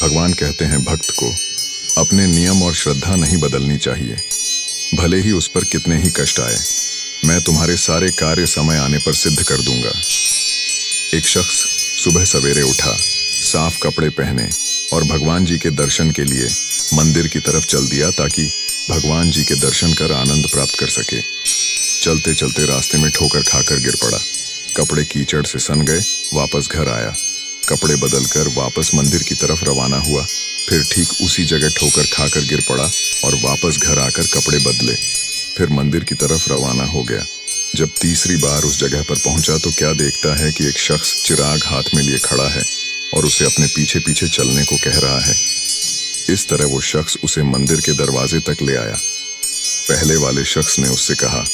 भगवान कहते हैं भक्त को अपने नियम और श्रद्धा नहीं बदलनी चाहिए, भले ही उस पर कितने ही कष्ट आए। मैं तुम्हारे सारे कार्य समय आने पर सिद्ध कर दूंगा। एक शख्स सुबह सवेरे उठा, साफ कपड़े पहने और भगवान जी के दर्शन के लिए मंदिर की तरफ चल दिया ताकि भगवान जी के दर्शन कर आनंद प्राप्त कर सके। चलते चलते रास्ते में ठोकर खाकर गिर पड़ा। कपड़े कीचड़ से सन गए। वापस घर आया, कपड़े बदलकर वापस मंदिर की तरफ रवाना हुआ। फिर ठीक उसी जगह ठोकर खाकर गिर पड़ा और वापस घर आकर कपड़े बदले, फिर मंदिर की तरफ रवाना हो गया। जब तीसरी बार उस जगह पर पहुंचा तो क्या देखता है कि एक शख्स चिराग हाथ में लिए खड़ा है और उसे अपने पीछे पीछे चलने को कह रहा है। इस तरह वो शख्स उसे मंदिर के दरवाजे तक ले आया। पहले वाले शख्स ने उससे कहा,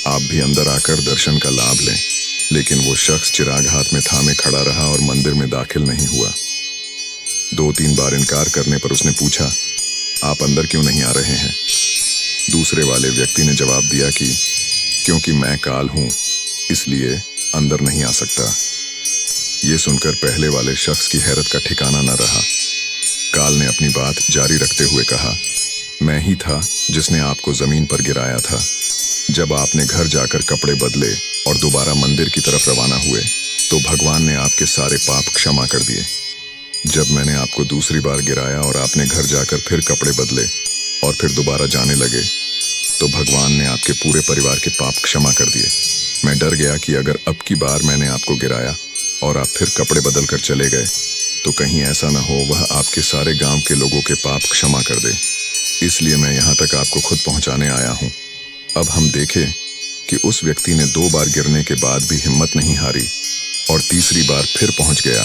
आप भी अंदर आकर दर्शन का लाभ लें, लेकिन वो शख्स चिराग हाथ में थामे खड़ा रहा और मंदिर में दाखिल नहीं हुआ। 2-3 बार इनकार करने पर उसने पूछा, आप अंदर क्यों नहीं आ रहे हैं? दूसरे वाले व्यक्ति ने जवाब दिया कि क्योंकि मैं काल हूं, इसलिए अंदर नहीं आ सकता। ये सुनकर पहले वाले शख्स की हैरत का ठिकाना न रहा। काल ने अपनी बात जारी रखते हुए कहा, मैं ही था जिसने आपको जमीन पर गिराया था। जब आपने घर जाकर कपड़े बदले और दोबारा मंदिर की तरफ रवाना हुए तो भगवान ने आपके सारे पाप क्षमा कर दिए। जब मैंने आपको दूसरी बार गिराया और आपने घर जाकर फिर कपड़े बदले और फिर दोबारा जाने लगे तो भगवान ने आपके पूरे परिवार के पाप क्षमा कर दिए। मैं डर गया कि अगर अब की बार मैंने आपको गिराया और आप फिर कपड़े बदल कर चले गए तो कहीं ऐसा न हो वह आपके सारे गांव के लोगों के पाप क्षमा कर दे। इसलिए मैं यहाँ तक आपको खुद पहुँचाने आया हूँ। अब हम देखें कि उस व्यक्ति ने 2 बार गिरने के बाद भी हिम्मत नहीं हारी और तीसरी बार फिर पहुँच गया।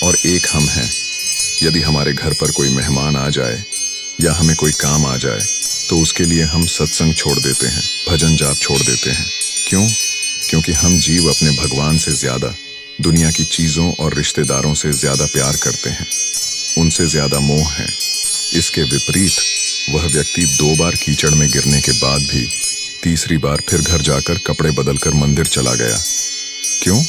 और एक हम हैं, यदि हमारे घर पर कोई मेहमान आ जाए या हमें कोई काम आ जाए तो उसके लिए हम सत्संग छोड़ देते हैं, भजन जाप छोड़ देते हैं। क्यों? क्योंकि हम जीव अपने भगवान से ज्यादा दुनिया की चीजों और रिश्तेदारों से ज्यादा प्यार करते हैं, उनसे ज्यादा मोह है। इसके विपरीत वह व्यक्ति 2 बार कीचड़ में गिरने के बाद भी तीसरी बार फिर घर जाकर कपड़े बदलकर मंदिर चला गया। क्यों?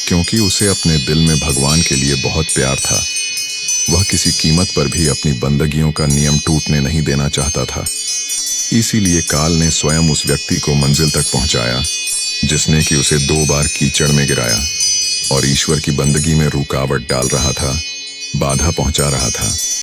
क्योंकि उसे अपने दिल में भगवान के लिए बहुत प्यार था। वह किसी कीमत पर भी अपनी बंदगियों का नियम टूटने नहीं देना चाहता था। इसीलिए काल ने स्वयं उस व्यक्ति को मंजिल तक पहुंचाया जिसने कि उसे 2 बार कीचड़ में गिराया और ईश्वर की बंदगी में रुकावट डाल रहा था, बाधा पहुंचा रहा था।